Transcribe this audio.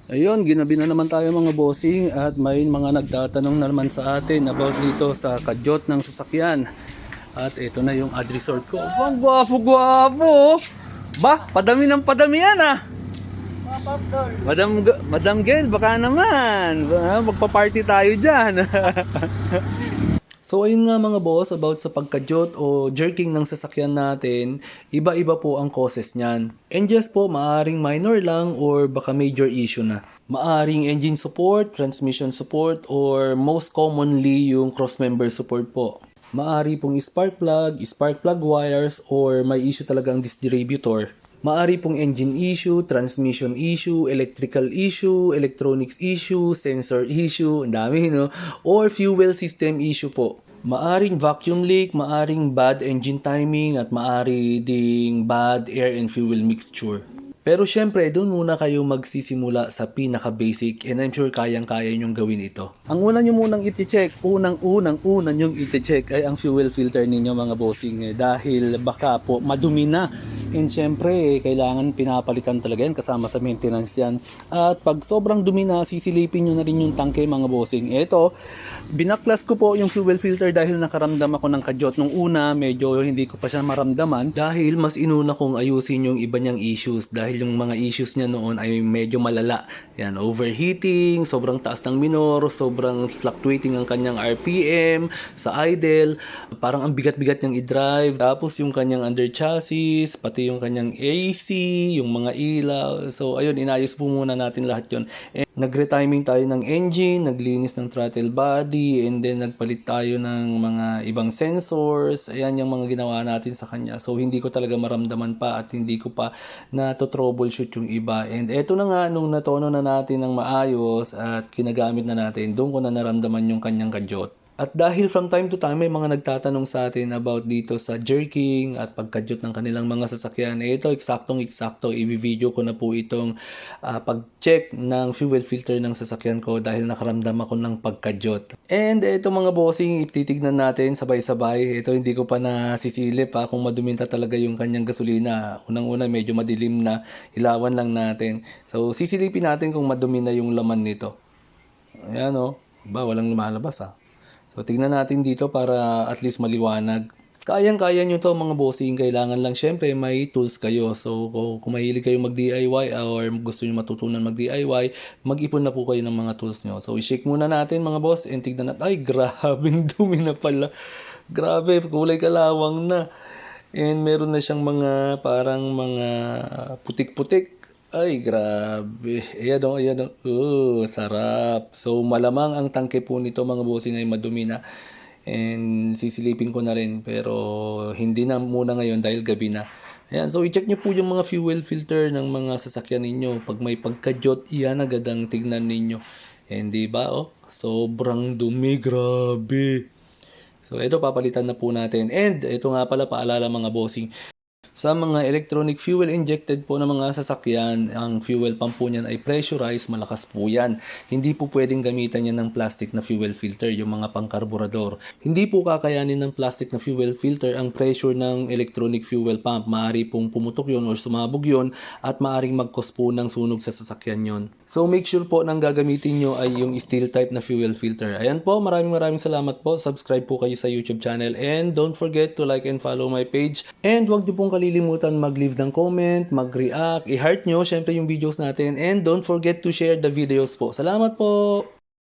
Ayun, ginabi na naman tayo mga bossing at may mga nagtatanong na naman sa atin about dito sa kadyot ng sasakyan. At ito na yung ad resort ko. Ang gwapo-gwapo! Ba, padami ng padami yan ah! Madam Gail, baka naman! Magpa-party tayo dyan! So ayun nga mga boss, about sa pagkadyot o jerking ng sasakyan natin, iba-iba po ang causes niyan. And yes po, maaring minor lang or baka major issue na. Maaring engine support, transmission support, or most commonly yung cross-member support po. Maari pong spark plug wires, or may issue talaga ang distributor. Maari pong engine issue, transmission issue, electrical issue, electronics issue, sensor issue, ang dami no? Or fuel system issue po. Maaring vacuum leak, maaring bad engine timing, at maari ding bad air and fuel mixture. Pero syempre, doon muna kayo magsisimula sa pinaka-basic and I'm sure kayang-kaya nyong gawin ito. Ang una nyo munang iti-check, unang nyong iti-check ay ang fuel filter ninyo mga bossing dahil baka po madumi na. And syempre, kailangan pinapalitan talaga yan kasama sa maintenance yan. At pag sobrang dumi na, sisilipin nyo na rin yung tangke mga bossing. Ito, binaklas ko po yung fuel filter dahil nakaramdam ako ng kadyot. Nung una, medyo hindi ko pa siya maramdaman dahil mas inuna kong ayusin yung iba niyang issues dahil yung mga issues niya noon ay medyo malala. Yan, overheating, sobrang taas ng minor, sobrang fluctuating ang kanyang RPM, sa idle, parang ang bigat-bigat niyang i-drive. Tapos yung kanyang under chassis, pati yung kanyang AC, yung mga ilaw. So ayun, inayos po muna natin lahat yun. And nag-retiming tayo ng engine, naglinis ng throttle body, and then nagpalit tayo ng mga ibang sensors. Ayan yung mga ginawa natin sa kanya. So hindi ko talaga maramdaman pa at hindi ko pa na-troubleshoot yung iba. And eto na nga, nung natono na natin ng maayos at kinagamit na natin, doon ko na naramdaman yung kanyang kadyot. At dahil from time to time may mga nagtatanong sa atin about dito sa jerking at pagkadyot ng kanilang mga sasakyan, ito eksaktong-eksakto, i-video ko na po itong pag-check ng fuel filter ng sasakyan ko dahil nakaramdam ako ng pagkadyot. And ito mga bossing, ititignan natin sabay-sabay. Ito hindi ko pa nasisilip kung maduminta talaga yung kanyang gasolina. Unang-una medyo madilim na, ilawan lang natin. So sisilipin natin kung madumi na yung laman nito. Ayan walang lumalabas So, tignan natin dito para at least maliwanag. Kayang-kaya nyo to mga bossing. Kailangan lang syempre may tools kayo. So, kung mahilig kayo mag-DIY or gusto nyo matutunan mag-DIY, mag-ipon na po kayo ng mga tools nyo. So, i-shake muna natin mga boss and tignan natin. Ay, grabing dumi na pala. Grabe, kulay kalawang na. And meron na siyang mga parang mga putik-putik. Ay, grabe. Ayan o. Sarap. So, malamang ang tangke po nito mga bossing ay madumi na. And sisilipin ko na rin. Pero hindi na muna ngayon dahil gabi na. Ayan. So, i-check nyo po yung mga fuel filter ng mga sasakyan ninyo. Pag may pagkadyot, iyan agad ang tignan ninyo. And diba sobrang dumi. Grabe. So, ito papalitan na po natin. And ito nga pala paalala mga bossing. Sa mga electronic fuel injected po ng mga sasakyan, ang fuel pump po niyan ay pressurized, malakas po yan. Hindi po pwedeng gamitan yan ng plastic na fuel filter, yung mga pangkarburador. Hindi po kakayanin ng plastic na fuel filter ang pressure ng electronic fuel pump. Maaari pong pumutok yun o sumabog yun at maaring mag-cause po ng sunog sa sasakyan yon. So make sure po nang gagamitin nyo ay yung steel type na fuel filter. Ayan po, maraming salamat po. Subscribe po kayo sa YouTube channel and don't forget to like and follow my page. And huwag nyo pong kalilimutan mag-leave ng comment, mag-react, i-heart nyo syempre yung videos natin and don't forget to share the videos po. Salamat po!